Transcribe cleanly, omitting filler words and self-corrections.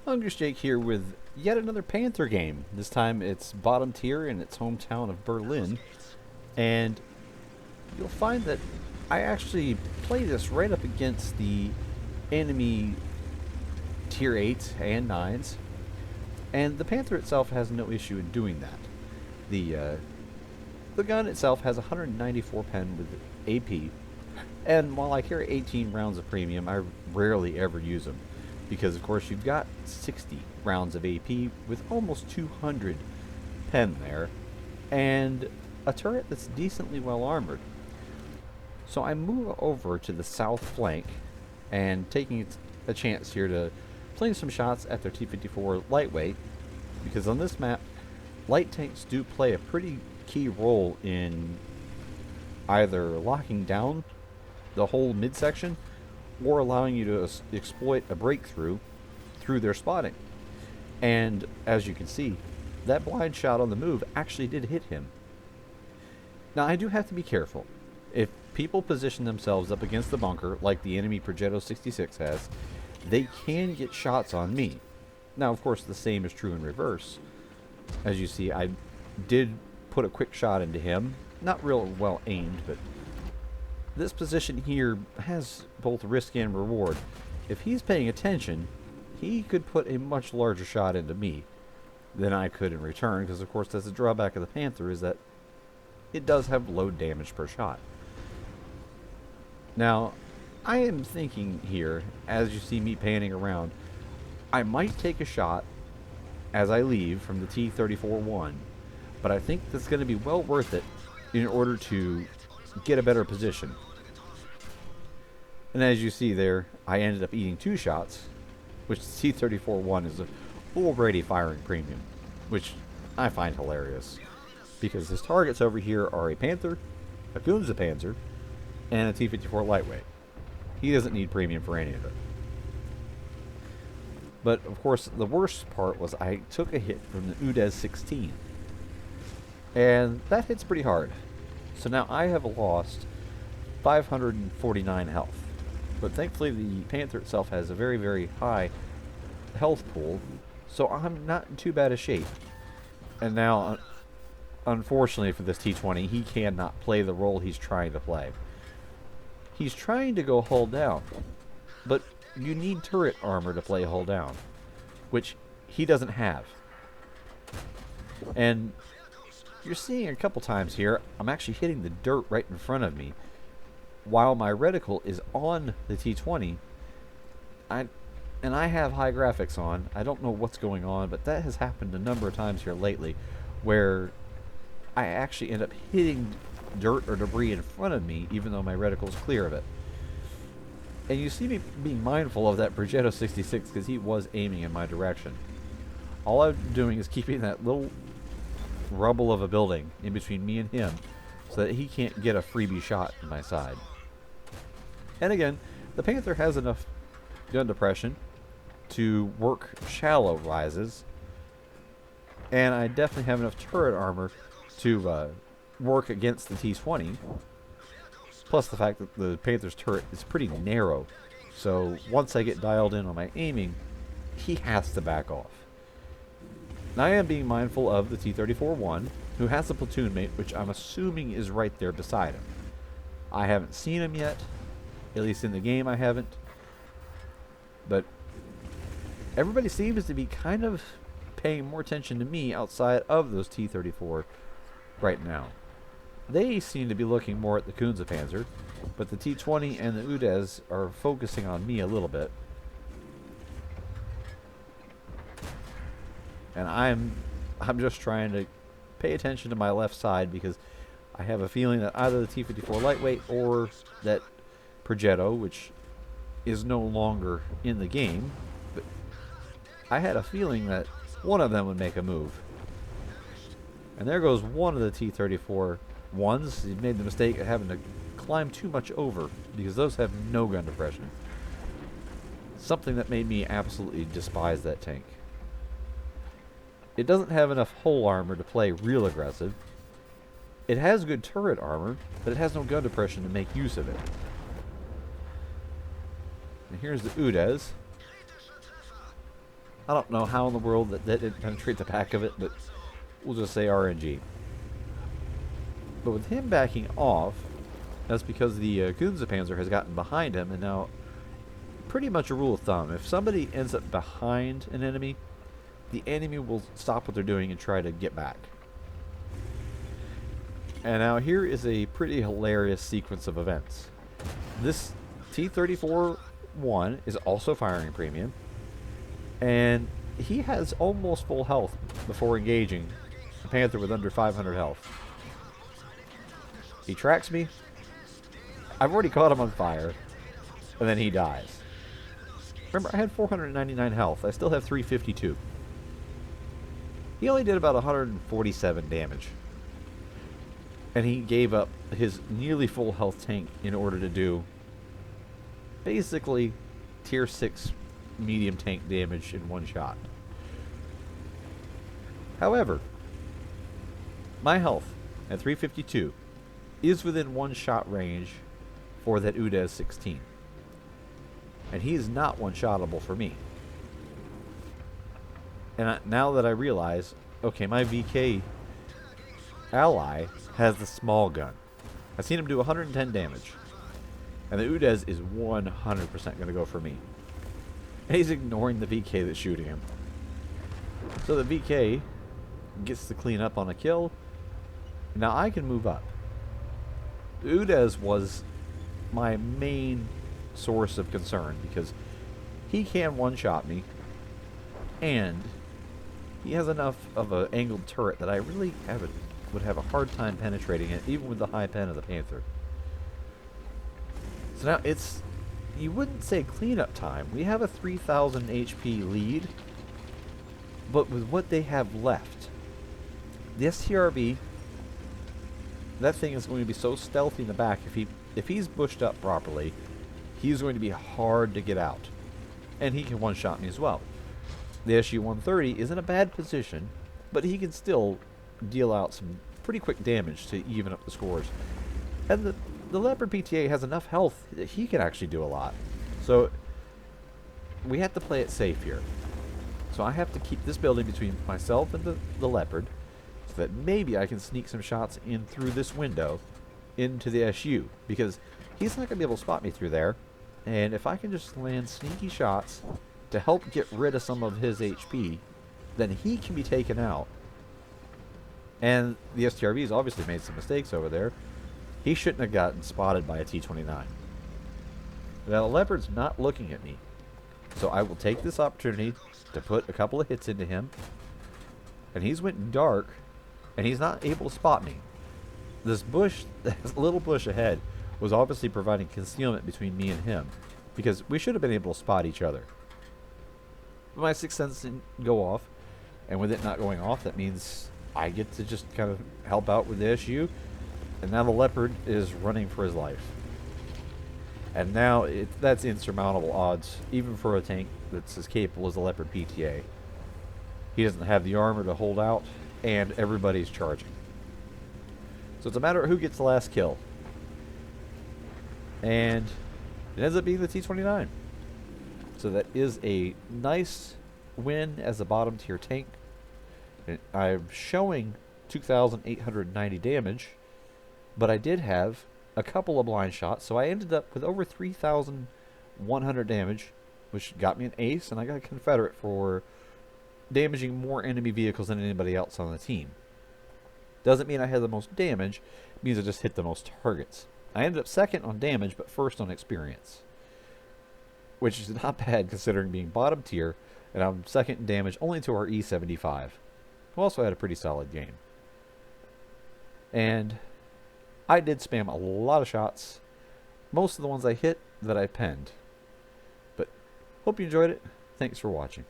Hungers Jake here with yet another Panther game. This time it's bottom tier in its hometown of Berlin. And you'll find that I actually play this right up against the enemy tier 8s and 9s. And the Panther itself has no issue in doing that. The gun itself has 194 pen with AP. And while I carry 18 rounds of premium, I rarely ever use them. Because of course you've got 60 rounds of AP with almost 200 pen there. And a turret that's decently well armored. So I move over to the south flank and taking a chance here to play some shots at their T-54 lightweight, because on this map light tanks do play a pretty key role in either locking down the whole midsection or allowing you to exploit a breakthrough through their spotting. And as you can see, that blind shot on the move actually did hit him. Now I do have to be careful. If people position themselves up against the bunker like the enemy Progetto 66 has, they can get shots on me. Now of course the same is true in reverse. As you see, I did put a quick shot into him. Not real well aimed, but this position here has both risk and reward. If he's paying attention, he could put a much larger shot into me than I could in return, because of course that's the drawback of the Panther, is that it does have low damage per shot. Now, I am thinking here, as you see me panning around, I might take a shot as I leave from the T-34-1, but I think that's going to be well worth it in order to get a better position. And as you see there, I ended up eating 2 shots, which the T-34-1 is already firing premium, which I find hilarious, because his targets over here are a Panther, a Panzer, and a T-54 lightweight. He doesn't need premium for any of it. But of course the worst part was I took a hit from the UDES 16, and that hits pretty hard. So now I have lost 549 health. But thankfully the Panther itself has a very, very high health pool, so I'm not in too bad a shape. And now, unfortunately for this T-20, he cannot play the role he's trying to play. He's trying to go hull down, but you need turret armor to play hull down, which he doesn't have. And you're seeing a couple times here, I'm actually hitting the dirt right in front of me, while my reticle is on the T-20. And I have high graphics on. I don't know what's going on, but that has happened a number of times here lately, where I actually end up hitting dirt or debris in front of me, even though my reticle is clear of it. And you see me being mindful of that Progetto 66 because he was aiming in my direction. All I'm doing is keeping that little rubble of a building in between me and him so that he can't get a freebie shot in my side. And again, the Panther has enough gun depression to work shallow rises, and I definitely have enough turret armor to work against the T-20, plus the fact that the Panther's turret is pretty narrow, so once I get dialed in on my aiming, he has to back off. Now I am being mindful of the T-34-1, who has a platoon mate, which I'm assuming is right there beside him. I haven't seen him yet, at least in the game I haven't, but everybody seems to be kind of paying more attention to me outside of those T-34 right now. They seem to be looking more at the Panzer, but the T-20 and the UDES are focusing on me a little bit. And I'm just trying to pay attention to my left side, because I have a feeling that either the T-54 lightweight or that Progetto, which is no longer in the game, but I had a feeling that one of them would make a move. And there goes one of the T-34 ones. He made the mistake of having to climb too much over, because those have no gun depression. Something that made me absolutely despise that tank. It doesn't have enough hull armor to play real aggressive. It has good turret armor, but it has no gun depression to make use of it. And here's the Udez. I don't know how in the world that didn't penetrate the back of it, but we'll just say RNG. But with him backing off, that's because the Panzer has gotten behind him, and now, pretty much a rule of thumb, if somebody ends up behind an enemy, the enemy will stop what they're doing and try to get back. And now here is a pretty hilarious sequence of events. This T-34-1 is also firing premium, and he has almost full health before engaging the Panther with under 500 health. He tracks me. I've already caught him on fire, and then he dies. Remember, I had 499 health. I still have 352. He only did about 147 damage. And he gave up his nearly full health tank in order to do basically tier 6 medium tank damage in one shot. However, my health at 352 is within one shot range for that Udez 16. And he is not one-shottable for me. And now that I realize, okay, my VK ally has the small gun. I've seen him do 110 damage. And the Udez is 100% going to go for me. And he's ignoring the VK that's shooting him. So the VK gets to clean up on a kill. Now I can move up. The Udez was my main source of concern because he can one-shot me, and he has enough of an angled turret that I really would have a hard time penetrating it, even with the high pen of the Panther. So now it's, you wouldn't say cleanup time. We have a 3,000 HP lead, but with what they have left, the STRV, that thing is going to be so stealthy in the back. If he's bushed up properly, he's going to be hard to get out. And he can one-shot me as well. The SU-130 is in a bad position, but he can still deal out some pretty quick damage to even up the scores. And the Leopard PTA has enough health that he can actually do a lot. So we have to play it safe here. So I have to keep this building between myself and the Leopard, so that maybe I can sneak some shots in through this window into the SU, because he's not going to be able to spot me through there. And if I can just land sneaky shots to help get rid of some of his HP, then he can be taken out. And the STRV's obviously made some mistakes over there. He shouldn't have gotten spotted by a T-29. Now the Leopard's not looking at me, so I will take this opportunity to put a couple of hits into him. And he's went dark, and he's not able to spot me. This bush, this little bush ahead, was obviously providing concealment between me and him, because we should have been able to spot each other. But my sixth sense didn't go off, and with it not going off, that means I get to just kind of help out with the SU, and now the Leopard is running for his life. And now that's insurmountable odds, even for a tank that's as capable as the Leopard PTA. He doesn't have the armor to hold out, and everybody's charging. So it's a matter of who gets the last kill. And it ends up being the T-29. So that is a nice win as a bottom tier tank. And I'm showing 2,890 damage, but I did have a couple of blind shots, so I ended up with over 3,100 damage, which got me an ace, and I got a Confederate for damaging more enemy vehicles than anybody else on the team. Doesn't mean I had the most damage, it means I just hit the most targets. I ended up second on damage, but first on experience, which is not bad considering being bottom tier, and I'm second in damage only to our E75, who also had a pretty solid game. And I did spam a lot of shots, most of the ones I hit that I penned. But hope you enjoyed it. Thanks for watching.